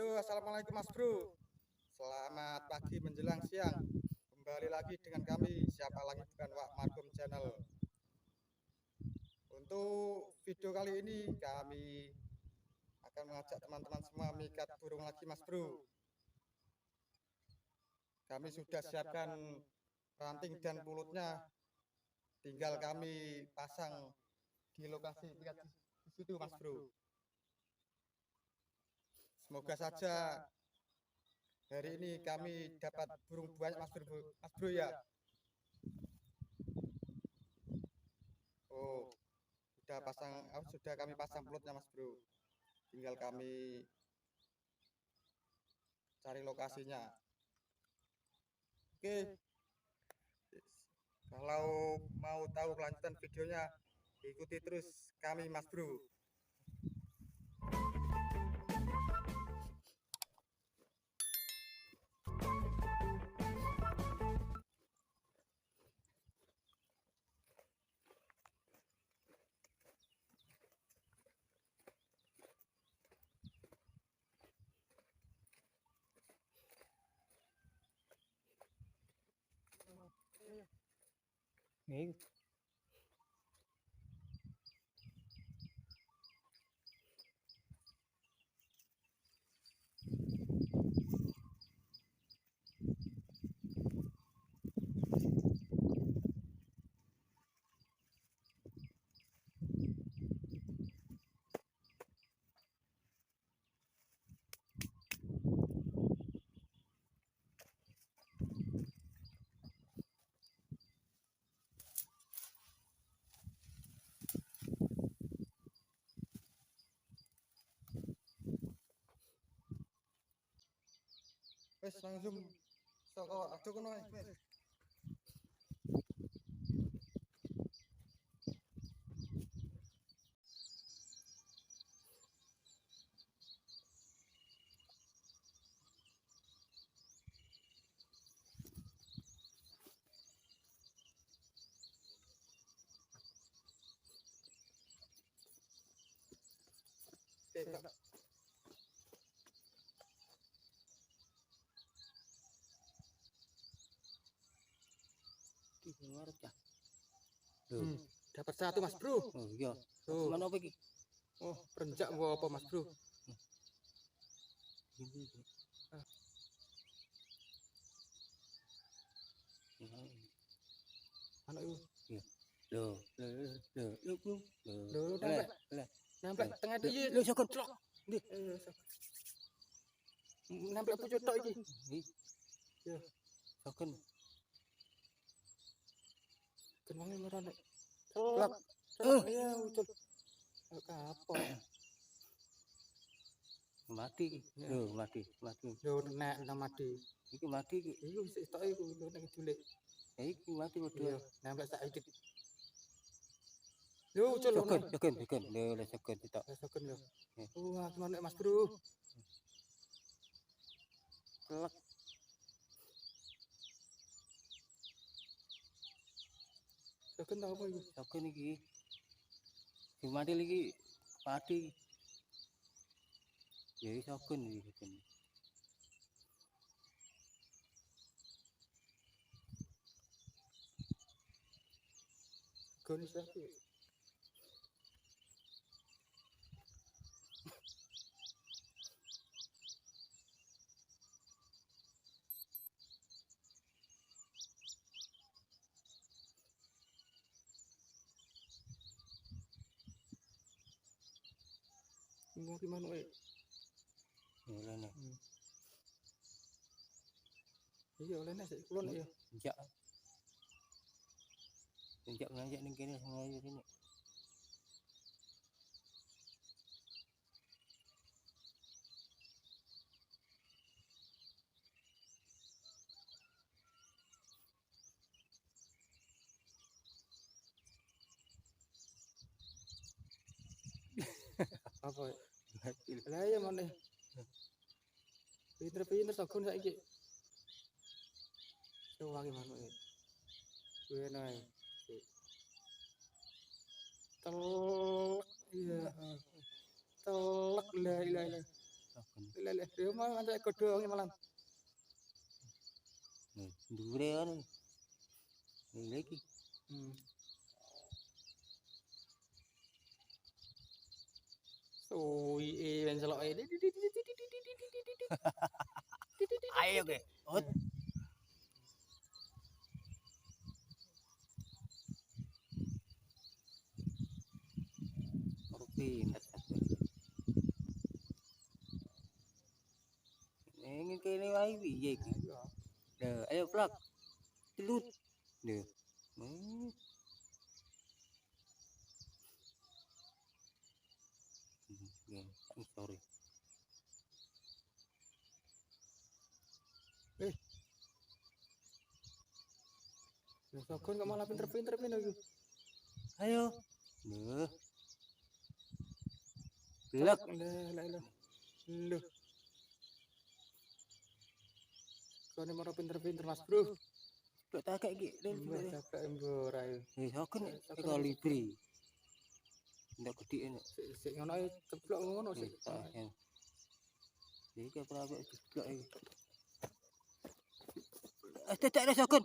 Halo, assalamualaikum Mas Bro. Selamat pagi menjelang siang. Kembali lagi dengan kami. Siapa lagi bukan Wak Markum Channel. Untuk video kali ini kami akan mengajak teman-teman semua mikat burung lagi Mas Bro. Kami sudah siapkan ranting dan pulutnya. Tinggal kami pasang di lokasi di situ Mas Bro. Semoga saja hari ini kami dapat burung banyak Mas Bro ya. Oh, sudah kami pasang pelutnya Mas Bro. Tinggal kami cari lokasinya. Oke. Kalau mau tahu kelanjutan videonya, ikuti terus kami Mas Bro. Nih. Wes langsung saka aja kono wes. Tidak. Dapat satu Mas Bro. Oh iya. Tuh. Mana apa iki? Oh, perenjak apa Mas Bro? Anak itu. Iya. Loh. Loh, nempel tengah iki. Lho sokon clok. Nggih. Nempel pucuk tok iki. Nggih. Yo, Sokon. kenwangi merane. Clok. Iya, ucul. Kapok. Mati iki. Lho, mati. Yo nek mati. Iki mati iki. Iku wis tok iku nek diculik. Iki mati padha. Iya, nempel sak iki. Yo ucul ono. Sokon. Lho, sokon tok. Sokon yo. Wah, gimana Mas Bro? Clok. Sokon tau apa iku? Sokon iki. Sing mati iki pati. Ya sokon iki. Gonis lagi. Mau gimana Oleh. Iya olehnya sik kulon ya. Njak. Njak ngajak ning kene sengaja rene. Apa? Lah ya mana? Pinter sokon saiki. Coba gimana ya? Gue naik. Telak, iya. Telak lah. Lele dia mah ada kodong malam. Dure kan. Lagi. So yang selok ini. Ayo ke. Ot. Pindah. Ini kene wae piye iki? Lah, ayo plak. Tilut. Lho. I'm sorry. Sokon kok malah pinter-pinter iki. Ayo. Loh. Blak. Lah. Loh. Kone mau pinter-pinter Mas Bro. Blak tak kayak iki. Capek embur ae. Sokon kalibri. Ndak gede enak. Sik ngono ae ceplok ngono sik. Iki apa apa ceplok iki. Tak ada sokon.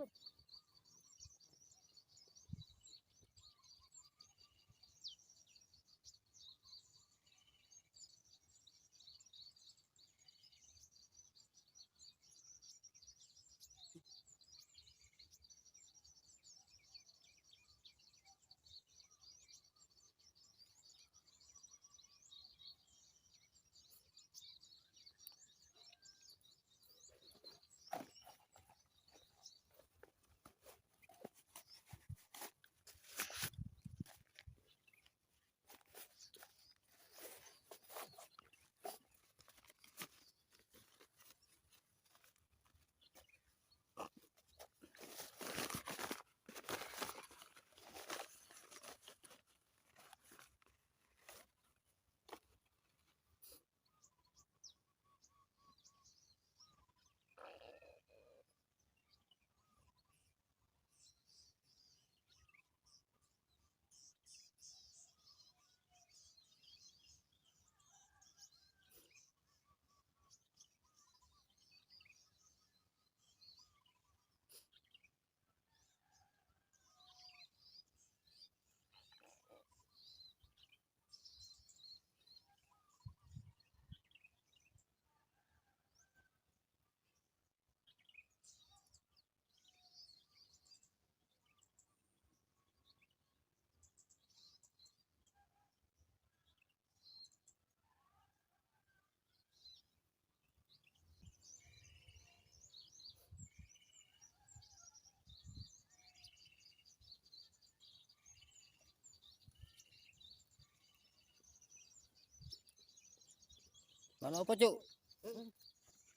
Mana apa, Cuk?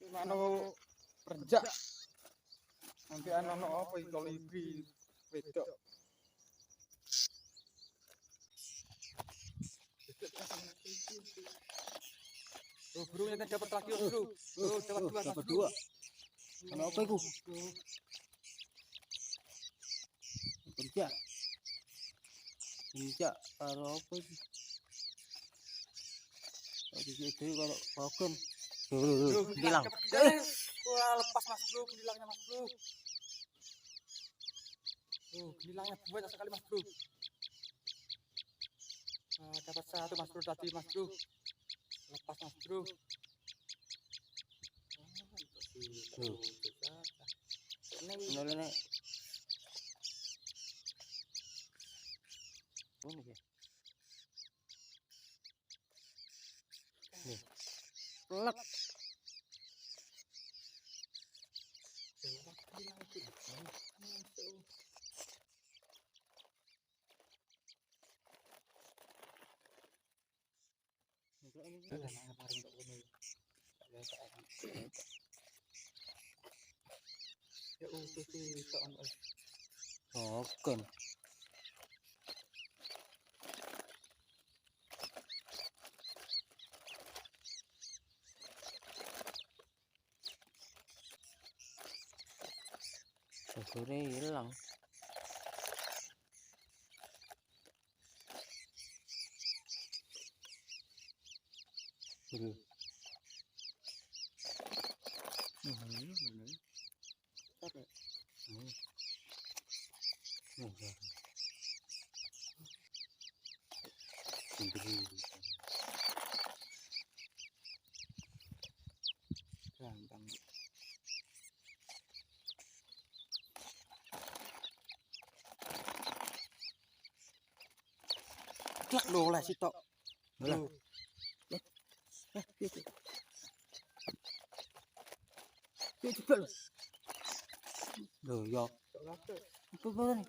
Mano kerja. Nanti anak apa iki kolibri wedok. Oh, bro, yang dapat lagi, bro. Oh, dapat dua. Mana apa iku? Kerja. Kerja karo apa iki? Tadi itu kalau sokon. Hilang. Wah, lepas Mas Bro, hilangnya Mas Bro. Oh, hilangnya banyak sekali Mas Bro. Dapat satu Mas Bro tadi Mas Bro. Lepas Mas Bro. Ini. Ini ya. Nih. Pelak. Sokon. Sore hilang. Oh, ya. Sendiri. Gampang. Klak lho oleh sitok. Lah. Lho. Yuk cepet loh. Loh, ya. Apa nih?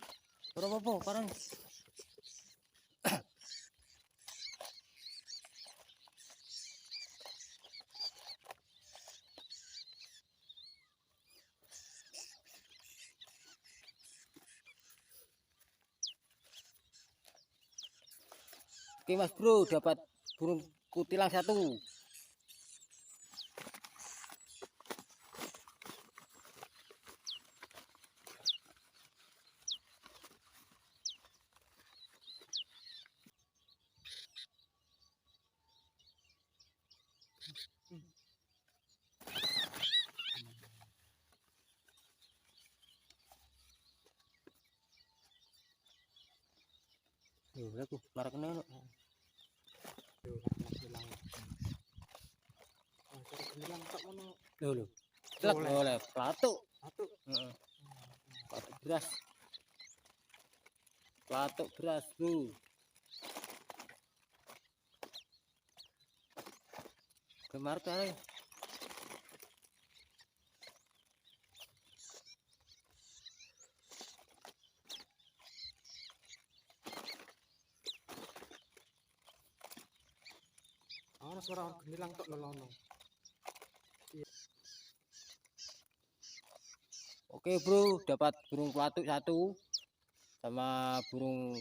Apa sekarang? Oke Mas Bro, dapat burung kutilang 1. Yo, aku marah kena no. Loh. Celak oleh pelatuk. Heeh. Pelatuk beras. Pelatuk beras, Bro. Kemarin kali. Ana suara gemilang tok lelono. Oke Bro, dapat burung pelatuk 1 sama burung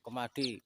kemadi.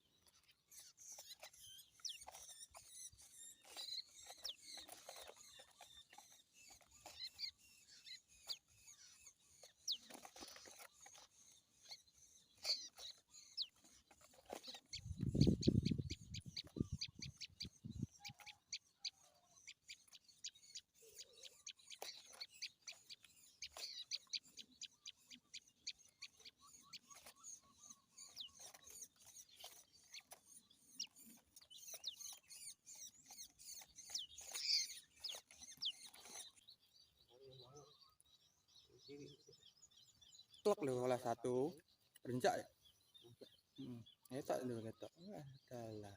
Klak lho oleh 1. Rencak ya. Etak lho ketok. Dalah.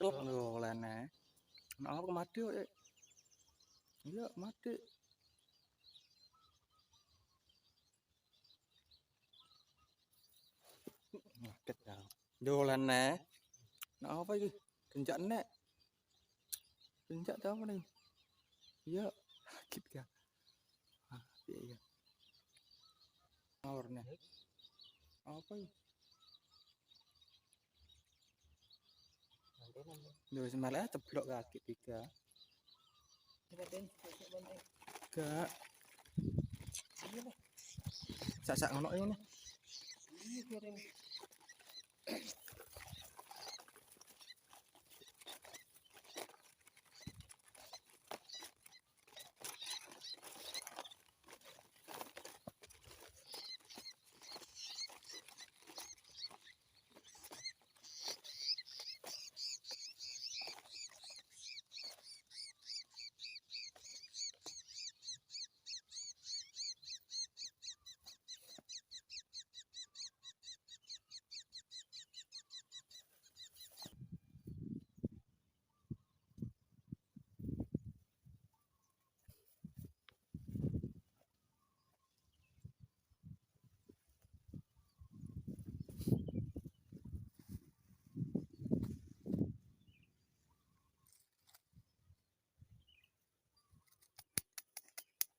Klak lho olehne. Nek aku mati kok. Iya, mati. Ngaget ya. Yo olehne. Nek apa iki? Rencak nek. Rencak ta apa nih? Iya, sakit ya. Ah, iya iya. Ngawurne. Apa iki? Lho semalah ceblok kaki 3. Gak. Sak-sak ngono ngene.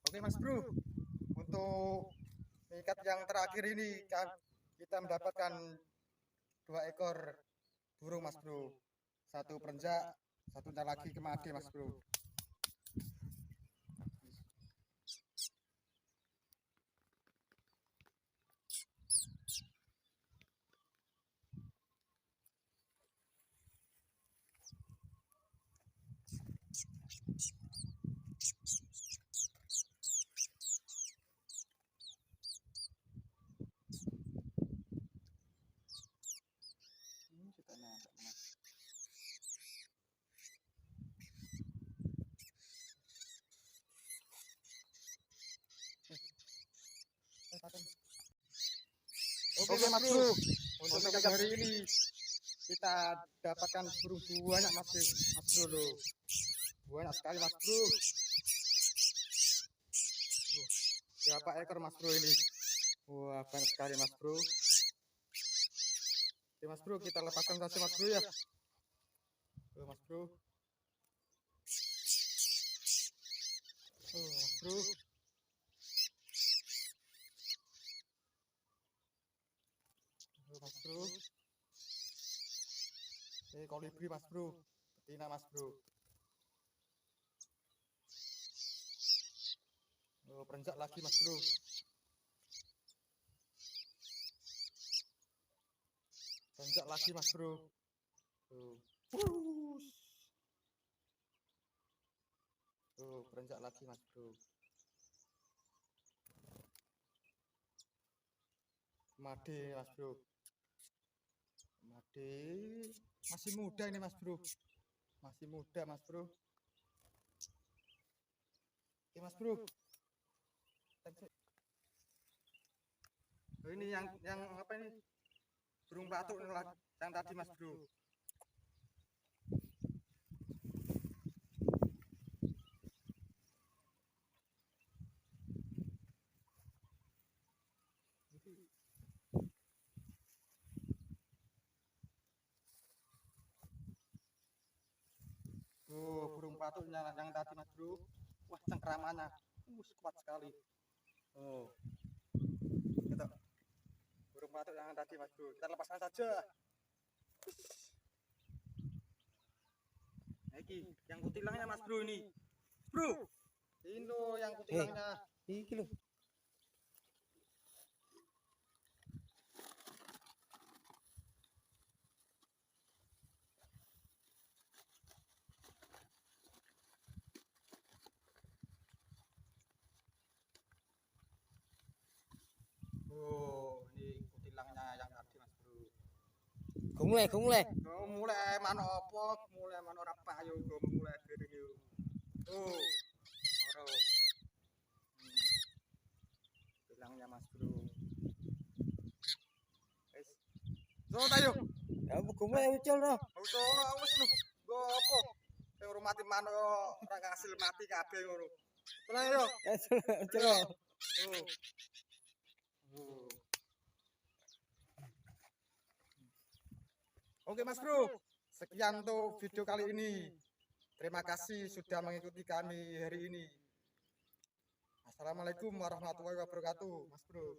Oke Mas Bro, untuk ikat yang terakhir ini kita mendapatkan 2 ekor burung Mas Bro. 1 perenjak, 1 lagi kemadi Mas Bro. Oke Mas Bro, untuk ikat hari ini kita dapatkan burung banyak Mas Bro loh. Banyak sekali Mas Bro. Berapa ekor Mas Bro ini? Wah, banyak sekali Mas Bro. Oke Mas Bro, kita lepaskan saja Mas Bro ya. Tuh Mas Bro. Tuh Mas Bro. Tuh Mas Bro. Kolibri Mas Bro. Betina Mas Bro. Oh, perenjak lagi Mas Bro. Perenjak lagi Mas Bro. Tuh. Tuh, perenjak lagi Mas Bro. Made Mas Bro. Made masih muda ini Mas Bro. Masih muda Mas Bro. Oke Mas Bro. Oh, ini yang apa ini? Burung batuk yang tadi Mas Bro. Oh, burung patuknya yang tadi Mas Bro. Wah, cengkeramannya. Kuat sekali. Oh. Gitu. Burung patuk yang tadi Mas Bro. Kita lepaskan saja. Iki, yang kutilangnya Mas Bro ini. Bro. Ini loh yang kutilangnya. Iki lho. Oh, ini kutilangnya yang tadi Mas Bro. Mulai. Oh, mulai mana apa? Mulai mana ora payu go mulai dari yo. Oh. Ora. Kutilangnya Mas Bro. Wis. So tayo. Ya mulai ucul no. Utono wis lho. Go apa? Sing rumati mano ora kasil mati kabeh ngono. Tenang yo. Ucul. Oh. Oh. Oke Mas Bro, sekian untuk video kali ini. Terima kasih sudah mengikuti kami hari ini. Assalamualaikum warahmatullahi wabarakatuh, Mas Bro.